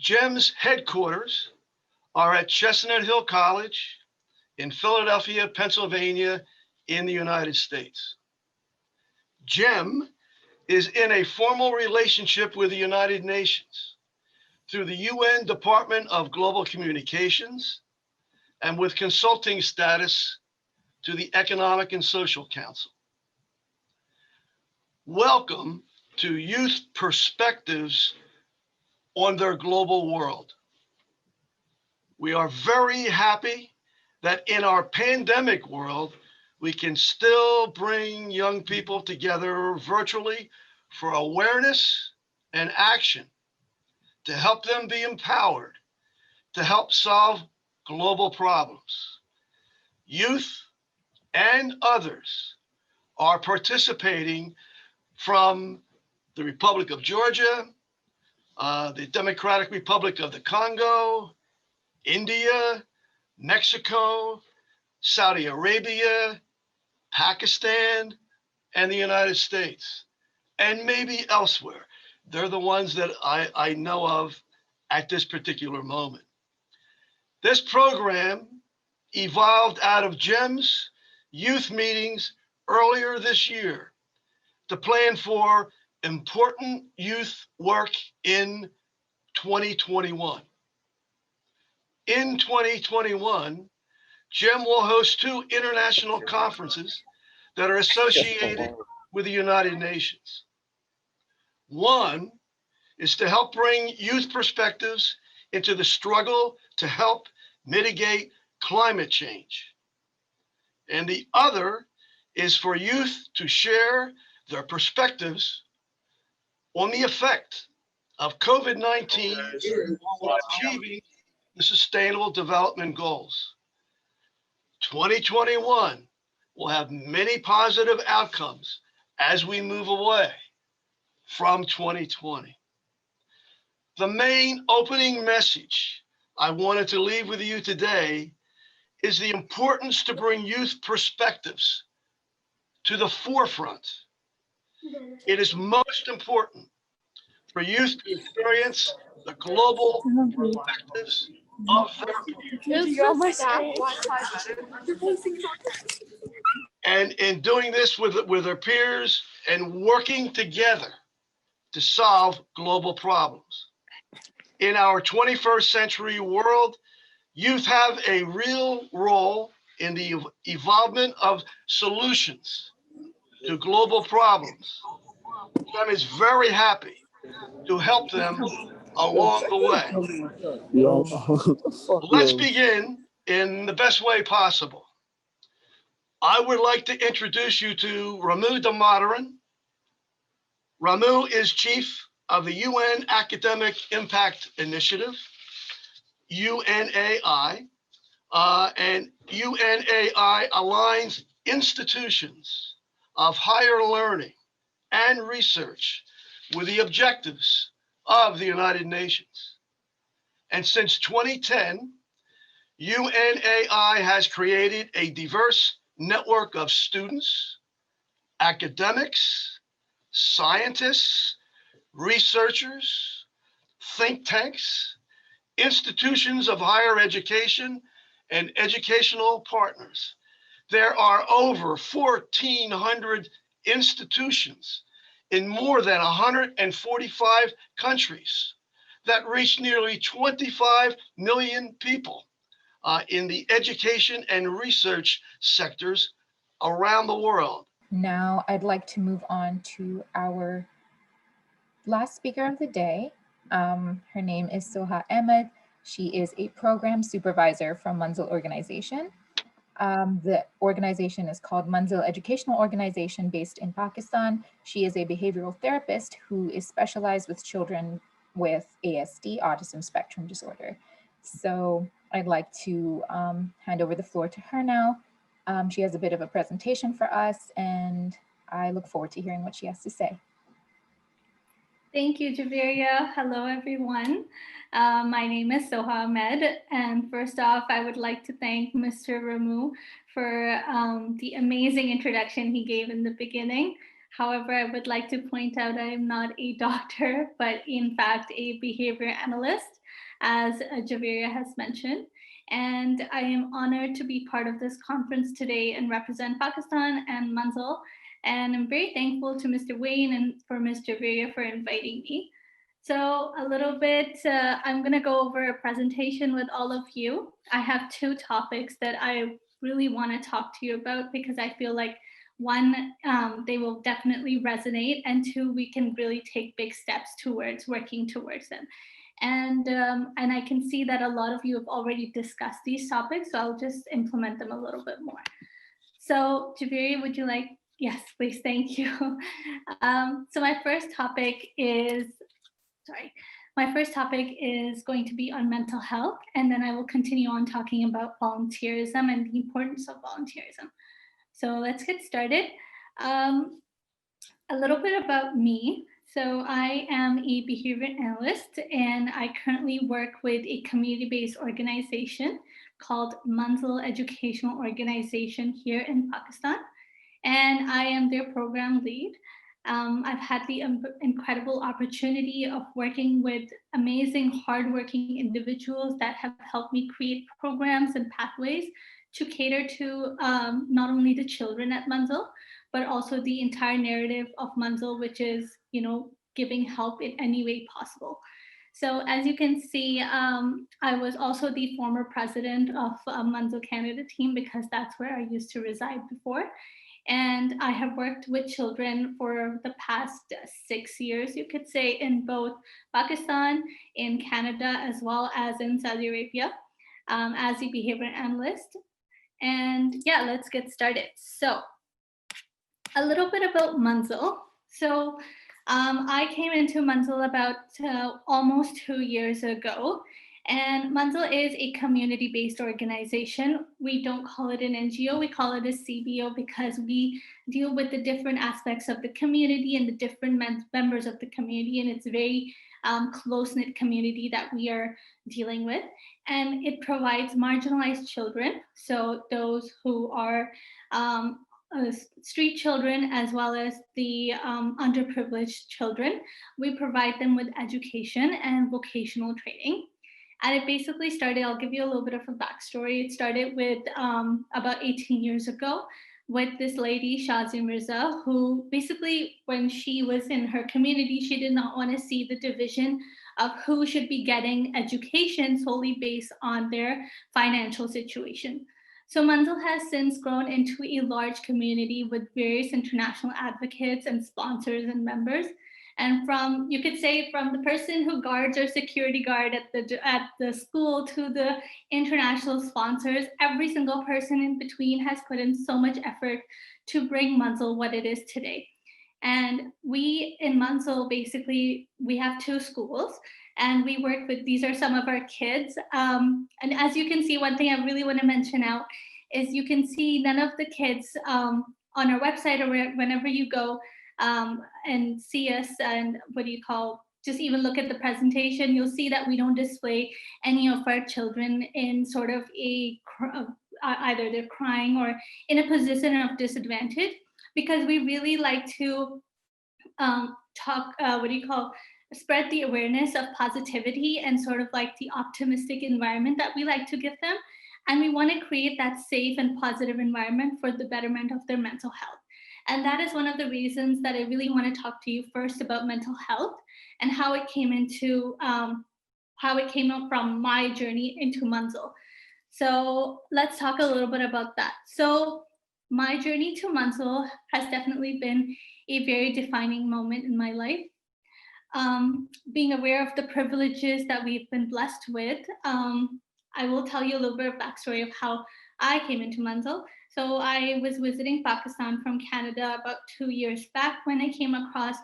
GEM's headquarters are at Chestnut Hill College in Philadelphia, Pennsylvania, in the United States. GEM is in a formal relationship with the United Nations through the UN Department of Global Communications and with consulting status to the Economic and Social Council. Welcome to Youth Perspectives on Their Global World. We are very happy that in our pandemic world, we can still bring young people together virtually for awareness and action to help them be empowered to help solve global problems. Youth and others are participating from the Republic of Georgia, the Democratic Republic of the Congo, India, Mexico, Saudi Arabia, Pakistan, and the United States, and maybe elsewhere. They're the ones that I know of at this particular moment. This program evolved out of GEM's youth meetings earlier this year to plan for important youth work in 2021. In 2021, GEM will host 2 international conferences that are associated with the United Nations. One is to help bring youth perspectives into the struggle to help mitigate climate change. And the other is for youth to share their perspectives on the effect of COVID-19 on achieving the Sustainable Development Goals. 2021 will have many positive outcomes as we move away from 2020. The main opening message I wanted to leave with you today is the importance to bring youth perspectives to the forefront. It is most important for youth to experience the global perspectives of their peers. And in doing this with their peers and working together to solve global problems. In our 21st century world, youth have a real role in the evolvement of solutions to global problems. GEM is very happy to help them along the way. Let's begin in the best way possible. I would like to introduce you to Ramu Damodaran. Ramu is chief of the UN Academic Impact Initiative, UNAI, and UNAI aligns institutions of higher learning and research with the objectives of the United Nations. And since 2010, UNAI has created a diverse network of students, academics, scientists, researchers, think tanks, institutions of higher education, and educational partners. There are over 1,400 institutions in more than 145 countries that reach nearly 25 million people in the education and research sectors around the world. Now I'd like to move on to our last speaker of the day. Her name is Sohaa Ahmed. She is a program supervisor from Manzil organization. The organization is called Manzil Educational Organization based in Pakistan. She is a behavioral therapist who is specialized with children with ASD, autism spectrum disorder. So I'd like to hand over the floor to her now. She has a bit of a presentation for us, and I look forward to hearing what she has to say. Thank you, Javeria. Hello, everyone. My name is Sohaa Ahmed, and first off, I would like to thank Mr. Ramu for the amazing introduction he gave in the beginning. However, I would like to point out I am not a doctor, but in fact a behavior analyst, as Javeria has mentioned. And I am honored to be part of this conference today and represent Pakistan and Manzil. And I'm very thankful to Mr. Wayne and for Ms. Javeria for inviting me. So a little bit, I'm going to go over a presentation with all of you. I have two topics that I really want to talk to you about because I feel like one, they will definitely resonate, and two, we can really take big steps towards working towards them. And I can see that a lot of you have already discussed these topics, so I'll just implement them a little bit more. So Javeria, would you like? Yes, please, thank you. So my first topic is going to be on mental health, and then I will continue on talking about volunteerism and the importance of volunteerism. So let's get started. A little bit about me. So I am a behavior analyst, and I currently work with a community-based organization called Manzil Educational Organization here in Pakistan, and I am their program lead. I've had the incredible opportunity of working with amazing, hardworking individuals that have helped me create programs and pathways to cater to not only the children at Manzil, but also the entire narrative of Manzil, which is, giving help in any way possible. So as you can see, I was also the former president of Manzil Canada team because that's where I used to reside before. And I have worked with children for the past 6 years, you could say, in both Pakistan, in Canada, as well as in Saudi Arabia, as a behavior analyst. And yeah, let's get started. So a little bit about Manzil. So I came into Manzil about almost 2 years ago. And Manzil is a community-based organization. We don't call it an NGO, we call it a CBO because we deal with the different aspects of the community and the different members of the community, and it's a very close-knit community that we are dealing with. And it provides marginalized children, so those who are street children as well as the underprivileged children. We provide them with education and vocational training. And it basically started, I'll give you a little bit of a backstory. It started with about 18 years ago with this lady, Shazi Mirza, who basically, when she was in her community, she did not want to see the division of who should be getting education solely based on their financial situation. So Manzil has since grown into a large community with various international advocates and sponsors and members. And you could say from the person who guards or security guard at the school to the international sponsors, every single person in between has put in so much effort to bring Manzil what it is today. And we in Manzil, basically, we have 2 schools, and we work with, these are some of our kids. And as you can see, one thing I really want to mention out is you can see none of the kids on our website or whenever you go and see us and just even look at the presentation, you'll see that we don't display any of our children in sort of either they're crying or in a position of disadvantage, because we really like to spread the awareness of positivity and sort of like the optimistic environment that we like to give them. And we want to create that safe and positive environment for the betterment of their mental health. And that is one of the reasons that I really want to talk to you first about mental health and how it came up from my journey into Manzil. So let's talk a little bit about that. So my journey to Manzil has definitely been a very defining moment in my life. Being aware of the privileges that we've been blessed with, I will tell you a little bit of backstory of how I came into Manzil. So I was visiting Pakistan from Canada about 2 years back when I came across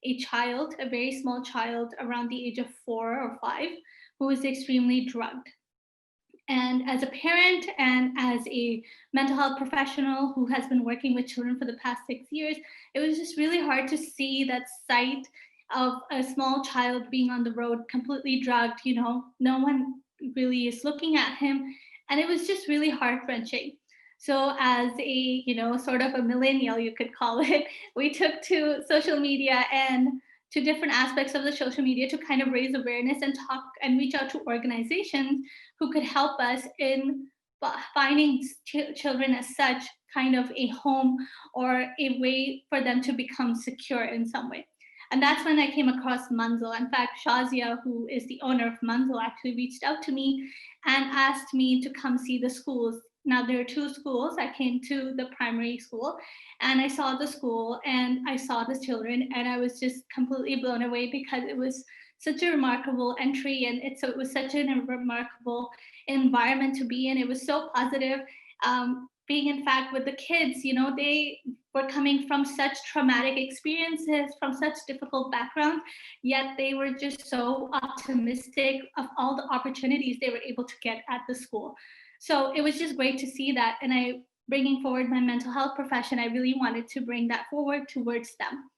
a child, a very small child around the age of 4 or 5, who was extremely drugged. And as a parent and as a mental health professional who has been working with children for the past 6 years, it was just really hard to see that sight of a small child being on the road completely drugged. No one really is looking at him. And it was just really heart-wrenching. So as a, sort of a millennial, you could call it, we took to social media and to different aspects of the social media to kind of raise awareness and talk and reach out to organizations who could help us in finding children as such kind of a home or a way for them to become secure in some way. And that's when I came across Manzil. In fact, Shazia, who is the owner of Manzil, actually reached out to me and asked me to come see the schools. Now, there are two schools. I came to the primary school and I saw the school and I saw the children, and I was just completely blown away because it was such a remarkable entry, and it was such a remarkable environment to be in. It was so positive. Being in fact with the kids, they were coming from such traumatic experiences, from such difficult backgrounds, yet they were just so optimistic of all the opportunities they were able to get at the school. So it was just great to see that. And bringing forward my mental health profession, I really wanted to bring that forward towards them.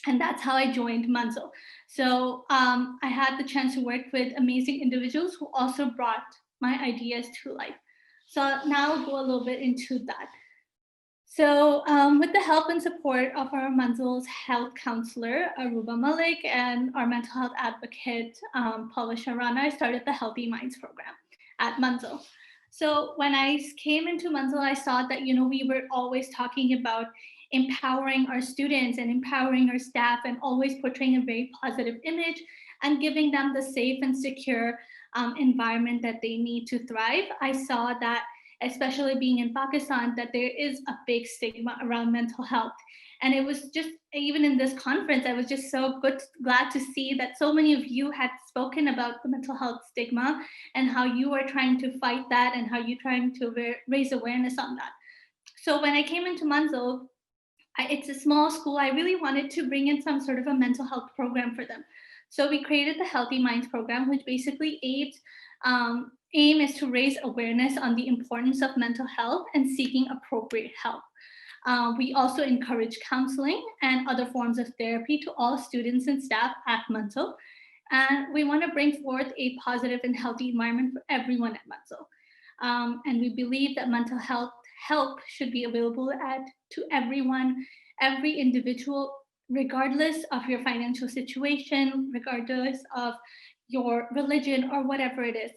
And that's how I joined Manzil. So I had the chance to work with amazing individuals who also brought my ideas to life. So now I'll go a little bit into that. So with the help and support of our Manzil's health counselor, Aruba Malik, and our mental health advocate, Paula Sharana, I started the Healthy Minds program at Manzil. So when I came into Manzil, I saw that, we were always talking about empowering our students and empowering our staff and always portraying a very positive image and giving them the safe and secure environment that they need to thrive. I saw that, especially being in Pakistan, that there is a big stigma around mental health. And it was just, even in this conference, I was just so glad to see that so many of you had spoken about the mental health stigma and how you are trying to fight that and how you're trying to raise awareness on that. So when I came into Manzil, it's a small school. I really wanted to bring in some sort of a mental health program for them. So we created the Healthy Minds program, which basically aim is to raise awareness on the importance of mental health and seeking appropriate help. We also encourage counseling and other forms of therapy to all students and staff at Manzil. And we want to bring forth a positive and healthy environment for everyone at Manzil. And we believe that mental health help should be available to everyone, every individual, regardless of your financial situation, regardless of your religion or whatever it is.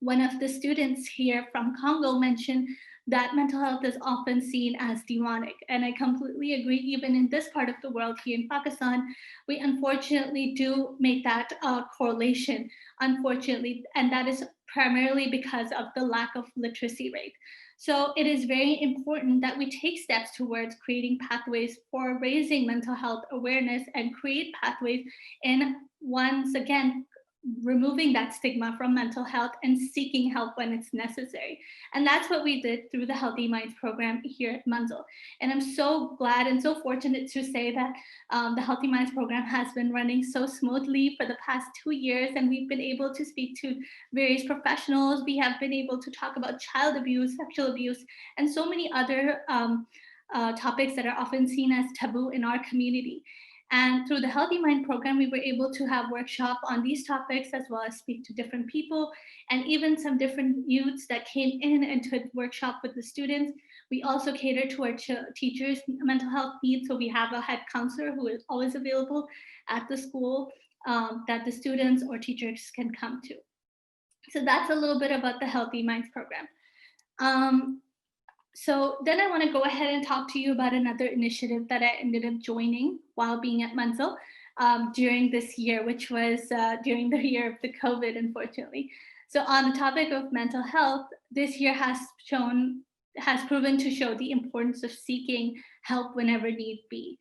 One of the students here from Congo mentioned that mental health is often seen as demonic. And I completely agree. Even in this part of the world, here in Pakistan, we unfortunately do make that correlation, unfortunately, and that is primarily because of the lack of literacy rate. So it is very important that we take steps towards creating pathways for raising mental health awareness and create pathways in, once again, removing that stigma from mental health and seeking help when it's necessary. And that's what we did through the Healthy Minds program here at Manzil. And I'm so glad and so fortunate to say that the Healthy Minds program has been running so smoothly for the past 2 years. And we've been able to speak to various professionals. We have been able to talk about child abuse, sexual abuse, and so many other topics that are often seen as taboo in our community. And through the Healthy Mind program, we were able to have workshop on these topics, as well as speak to different people and even some different youths that came in into a workshop with the students. We also cater to our teachers' mental health needs. So we have a head counselor who is always available at the school that the students or teachers can come to. So that's a little bit about the Healthy Minds program. So then I want to go ahead and talk to you about another initiative that I ended up joining while being at Manzil during this year, which was during the year of the COVID, unfortunately. So on the topic of mental health, this year has proven to show the importance of seeking help whenever need be.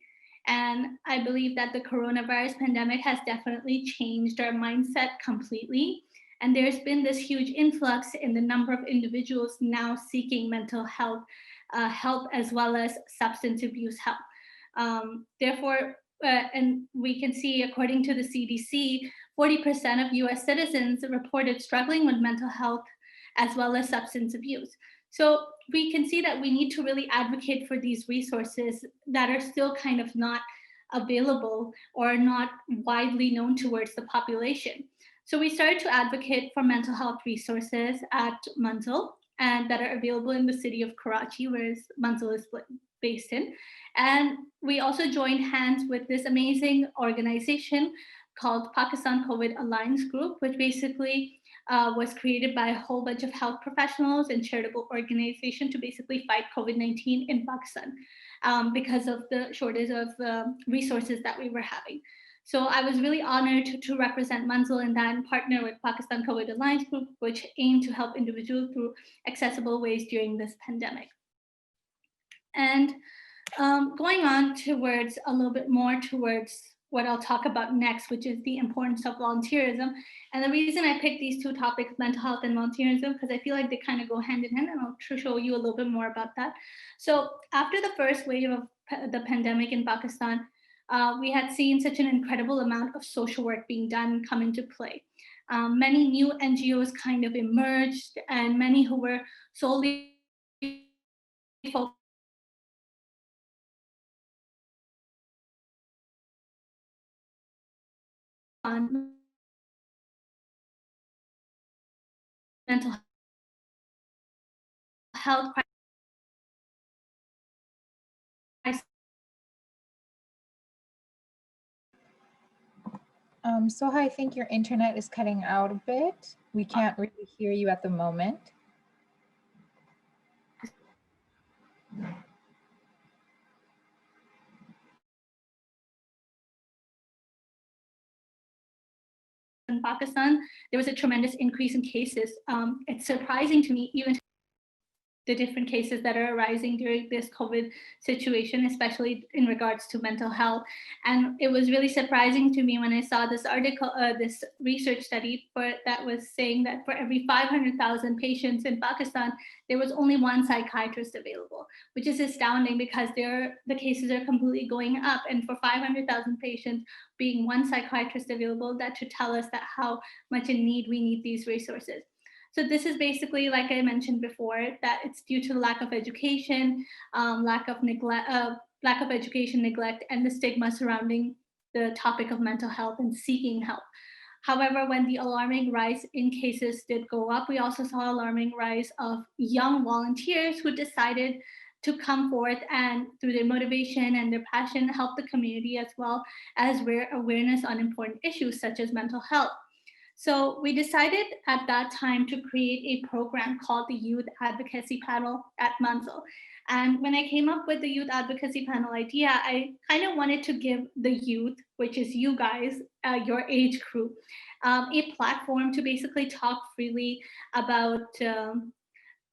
And I believe that the coronavirus pandemic has definitely changed our mindset completely. And there's been this huge influx in the number of individuals now seeking mental health help, as well as substance abuse help. Therefore, and we can see, according to the CDC, 40% of US citizens reported struggling with mental health as well as substance abuse. So we can see that we need to really advocate for these resources that are still kind of not available or not widely known towards the population. So we started to advocate for mental health resources at Manzil, and that are available in the city of Karachi, where Manzil is based in. And we also joined hands with this amazing organization called Pakistan COVID Alliance Group, which basically was created by a whole bunch of health professionals and charitable organization to basically fight COVID-19 in Pakistan because of the shortage of resources that we were having. So I was really honored to represent Manzil in that and partner with Pakistan COVID Alliance Group, which aimed to help individuals through accessible ways during this pandemic. And going on towards a little bit more towards what I'll talk about next, which is the importance of volunteerism. And the reason I picked these two topics, mental health and volunteerism, because I feel like they kind of go hand in hand, and I'll show you a little bit more about that. So after the first wave of the pandemic in Pakistan, we had seen such an incredible amount of social work being done and come into play. Many new NGOs kind of emerged, and many who were solely focused on mental health crisis. Soha, I think your internet is cutting out a bit. We can't really hear you at the moment. In Pakistan, there was a tremendous increase in cases. It's surprising to me, even the different cases that are arising during this COVID situation, especially in regards to mental health. And it was really surprising to me when I saw this article, this research study that was saying that for every 500,000 patients in Pakistan, there was only one psychiatrist available, which is astounding because the cases are completely going up. And for 500,000 patients being one psychiatrist available, that should tell us that how much in need we need these resources. So this is basically, like I mentioned before, that it's due to lack of education, lack of education, neglect, and the stigma surrounding the topic of mental health and seeking help. However, when the alarming rise in cases did go up, we also saw alarming rise of young volunteers who decided to come forth and through their motivation and their passion, help the community as well as awareness on important issues such as mental health. So we decided at that time to create a program called the Youth Advocacy Panel at Manzil. And when I came up with the Youth Advocacy Panel idea, I kind of wanted to give the youth, which is you guys, your age group, a platform to basically talk freely about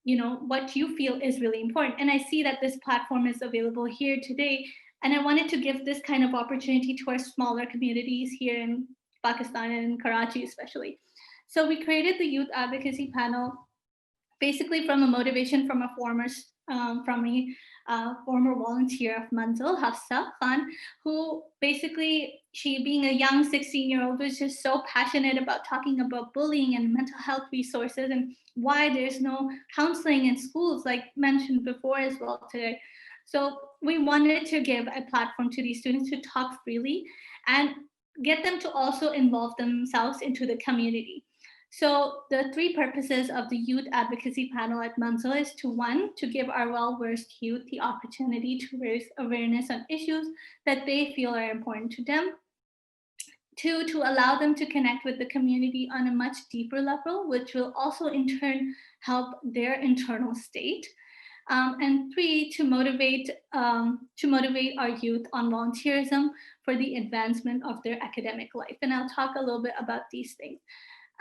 what you feel is really important. And I see that this platform is available here today. And I wanted to give this kind of opportunity to our smaller communities here in Pakistan and in Karachi especially. So we created the Youth Advocacy Panel basically from a motivation from a former volunteer of Manzil, Hafsa Khan, who basically, she being a young 16-year-old was just so passionate about talking about bullying and mental health resources and why there's no counseling in schools, like mentioned before as well today. So we wanted to give a platform to these students to talk freely and get them to also involve themselves into the community. So the three purposes of the Youth Advocacy Panel at Manzil is to give our well-versed youth the opportunity to raise awareness on issues that they feel are important to them. Two, to allow them to connect with the community on a much deeper level, which will also in turn help their internal state. And three, to motivate our youth on volunteerism for the advancement of their academic life. And I'll talk a little bit about these things.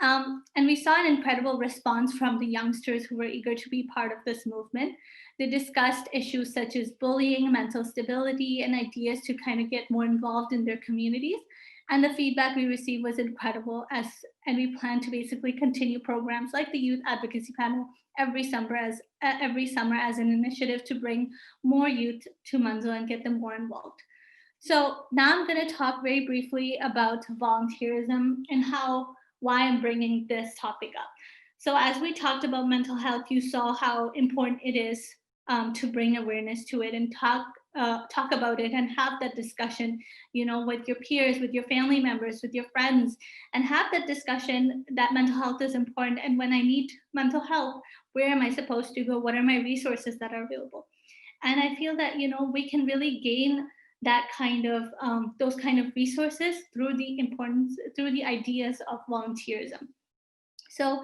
And we saw an incredible response from the youngsters who were eager to be part of this movement. They discussed issues such as bullying, mental stability, and ideas to kind of get more involved in their communities. And the feedback we received was incredible, and we plan to basically continue programs like the Youth Advocacy Panel every summer as an initiative to bring more youth to Manzil and get them more involved. So now I'm going to talk very briefly about volunteerism and why I'm bringing this topic up. So as we talked about mental health, you saw how important it is to bring awareness to it and talk talk about it and have that discussion, with your peers, with your family members, with your friends, and have that discussion that mental health is important. And when I need mental health, where am I supposed to go? What are my resources that are available? And I feel that, we can really gain that kind of those kind of resources through the ideas of volunteerism. So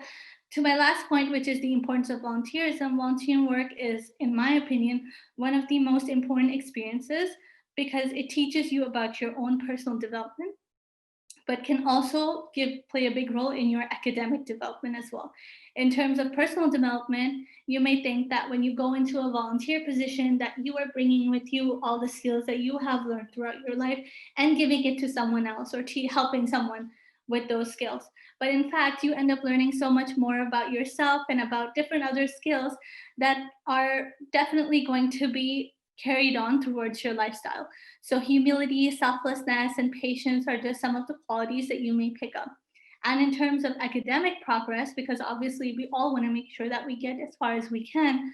to my last point, which is the importance of volunteerism, volunteering work is, in my opinion, one of the most important experiences because it teaches you about your own personal development, but can also play a big role in your academic development as well. In terms of personal development, you may think that when you go into a volunteer position that you are bringing with you all the skills that you have learned throughout your life and giving it to someone else or helping someone with those skills. But in fact, you end up learning so much more about yourself and about different other skills that are definitely going to be carried on towards your lifestyle. So humility, selflessness, and patience are just some of the qualities that you may pick up. And in terms of academic progress, because obviously we all want to make sure that we get as far as we can,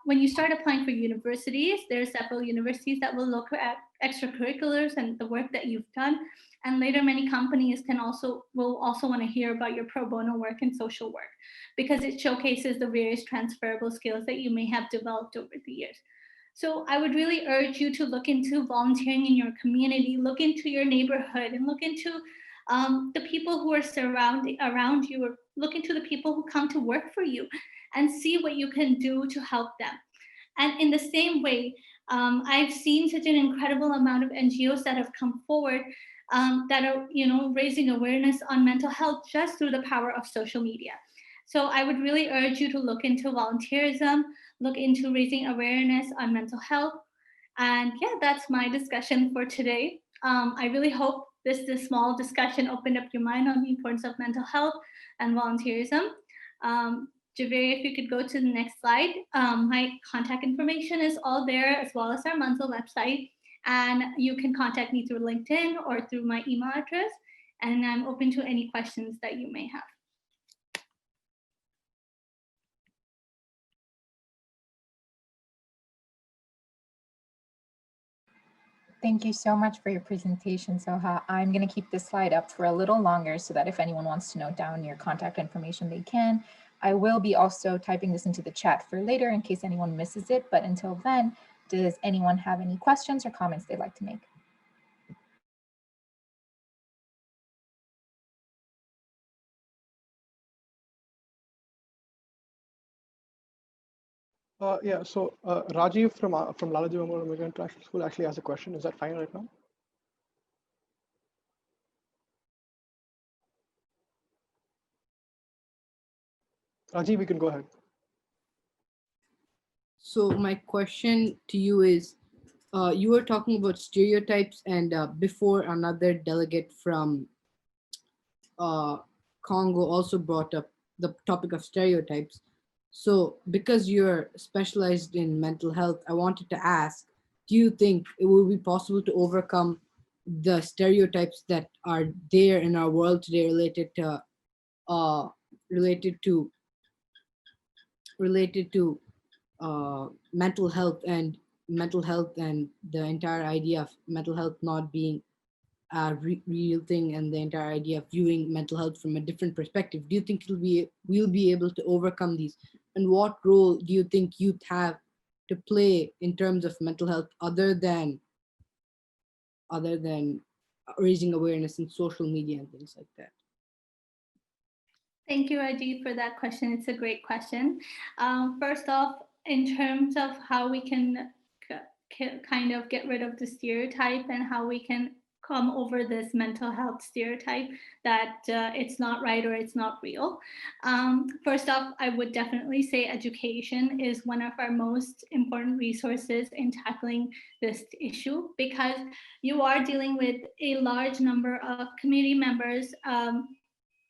when you start applying for universities, there are several universities that will look at extracurriculars and the work that you've done. And later, many companies will also want to hear about your pro bono work and social work because it showcases the various transferable skills that you may have developed over the years. So I would really urge you to look into volunteering in your community, look into your neighborhood, and look into the people who are surrounding around you, or look into the people who come to work for you, and see what you can do to help them. And in the same way, I've seen such an incredible amount of NGOs that have come forward that are, raising awareness on mental health just through the power of social media. So I would really urge you to look into volunteerism, look into raising awareness on mental health. And yeah, that's my discussion for today. I really hope this small discussion opened up your mind on the importance of mental health and volunteerism. Javeria, if you could go to the next slide. My contact information is all there, as well as our Manzil website. And you can contact me through LinkedIn or through my email address. And I'm open to any questions that you may have. Thank you so much for your presentation, Sohaa. I'm going to keep this slide up for a little longer so that if anyone wants to note down your contact information, they can. I will be also typing this into the chat for later in case anyone misses it. But until then, does anyone have any questions or comments they'd like to make? Yeah, so Rajiv from Lalaji Memorial American International School actually has a question. Is that fine right now? Rajiv, we can go ahead. So my question to you is, you were talking about stereotypes, and before another delegate from Congo also brought up the topic of stereotypes. So because you're specialized in mental health, I wanted to ask, do you think it will be possible to overcome the stereotypes that are there in our world today related to mental health and the entire idea of mental health not being a real thing, and the entire idea of viewing mental health from a different perspective? Do you think we'll be able to overcome these? And what role do you think youth have to play in terms of mental health other than raising awareness in social media and things like that? Thank you, Rajiv, for that question. It's a great question. First off, in terms of how we can kind of get rid of the stereotype and how we can come over this mental health stereotype that it's not right or it's not real. First off, I would definitely say education is one of our most important resources in tackling this issue, because you are dealing with a large number of community members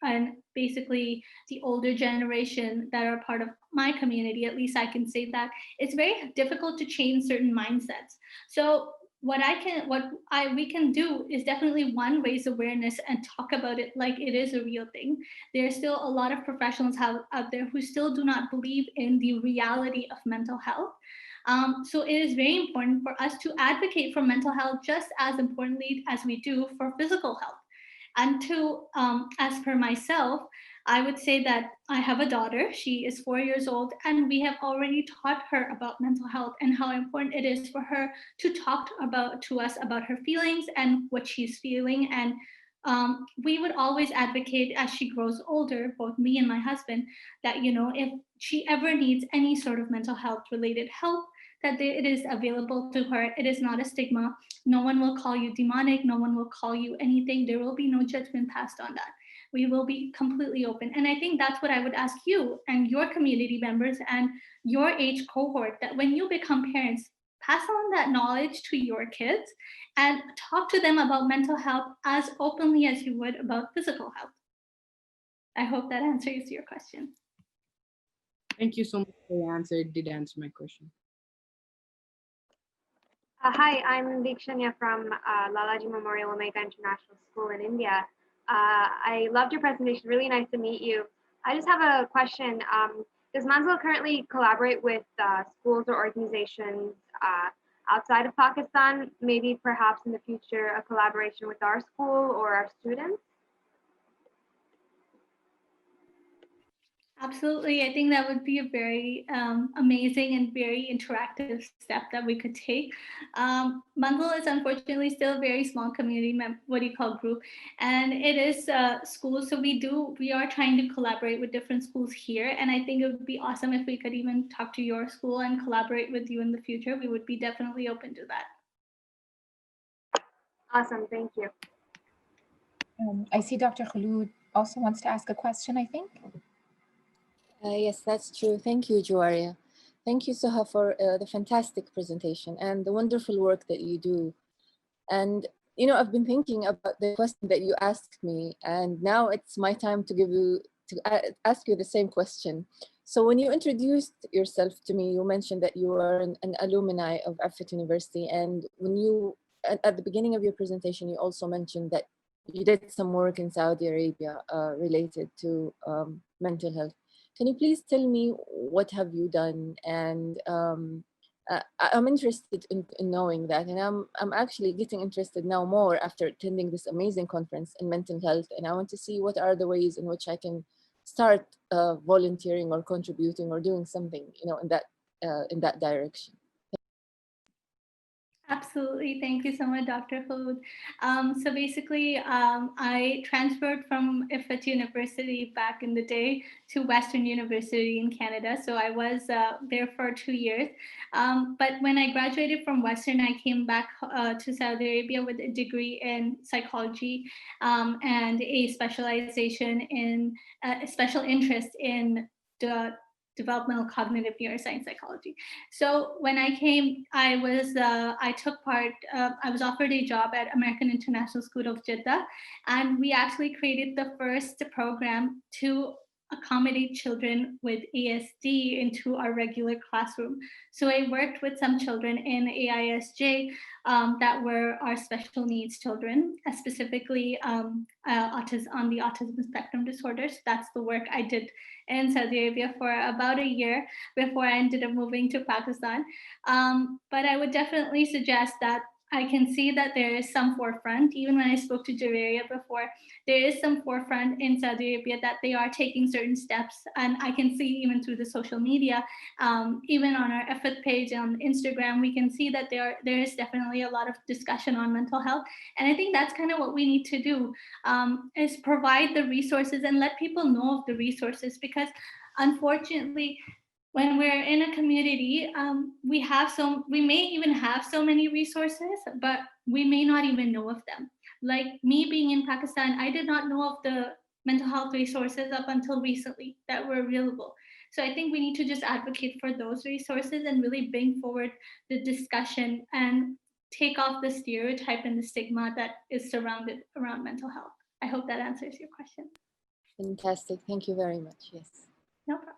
and basically the older generation that are part of my community. At least I can say that it's very difficult to change certain mindsets. So what we can do is definitely, one, raise awareness and talk about it like it is a real thing. There's still a lot of professionals out there who still do not believe in the reality of mental health. So it is very important for us to advocate for mental health just as importantly as we do for physical health. And as per myself, I would say that I have a daughter. She is 4 years old, and we have already taught her about mental health and how important it is for her to talk to us about her feelings and what she's feeling. And we would always advocate as she grows older, both me and my husband, that if she ever needs any sort of mental health related help, that it is available to her. It is not a stigma. No one will call you demonic. No one will call you anything. There will be no judgment passed on that. We will be completely open. And I think that's what I would ask you and your community members and your age cohort, that when you become parents, pass on that knowledge to your kids and talk to them about mental health as openly as you would about physical health. I hope that answers your question. Thank you so much for your answer. It did answer my question. Hi, I'm Deekshanya from Lalaji Memorial Omega International School in India. I loved your presentation. Really nice to meet you. I just have a question. Does Manzil currently collaborate with schools or organizations outside of Pakistan? Maybe perhaps in the future a collaboration with our school or our students? Absolutely. I think that would be a very amazing and very interactive step that we could take. Manzil is unfortunately still a very small community, group, and it is schools. So we are trying to collaborate with different schools here. And I think it would be awesome if we could even talk to your school and collaborate with you in the future. We would be definitely open to that. Awesome. Thank you. I see Dr. Khulud also wants to ask a question, I think. Yes, that's true. Thank you, Joaria. Thank you, Soha, for the fantastic presentation and the wonderful work that you do. And, I've been thinking about the question that you asked me, and now it's my time to ask you the same question. So when you introduced yourself to me, you mentioned that you are an alumni of Affet University. And when you, at the beginning of your presentation, you also mentioned that you did some work in Saudi Arabia related to mental health. Can you please tell me what have you done? And I'm interested in knowing that, and I'm actually getting interested now more after attending this amazing conference in mental health, and I want to see what are the ways in which I can start volunteering or contributing or doing something, in that direction. Absolutely. Thank you so much, Dr. Khulud. So basically, I transferred from Affet University back in the day to Western University in Canada. So I was there for 2 years. But when I graduated from Western, I came back to Saudi Arabia with a degree in psychology and a specialization in a special interest in the developmental cognitive neuroscience psychology. So when I came, I was offered a job at American International School of Jeddah, and we actually created the first program to accommodate children with ASD into our regular classroom. So I worked with some children in AISJ that were our special needs children, specifically autism, on the autism spectrum disorders. That's the work I did in Saudi Arabia for about a year before I ended up moving to Pakistan. But I would definitely suggest that I can see that there is some forefront. Even when I spoke to Javeria before, there is some forefront in Saudi Arabia that they are taking certain steps. And I can see even through the social media, even on our Affet page on Instagram, we can see that there is definitely a lot of discussion on mental health. And I think that's kind of what we need to do, is provide the resources and let people know of the resources, because unfortunately, when we're in a community, we may even have so many resources, but we may not even know of them. Like me being in Pakistan, I did not know of the mental health resources up until recently that were available. So I think we need to just advocate for those resources and really bring forward the discussion and take off the stereotype and the stigma that is surrounded around mental health. I hope that answers your question. Fantastic. Thank you very much. Yes. No problem.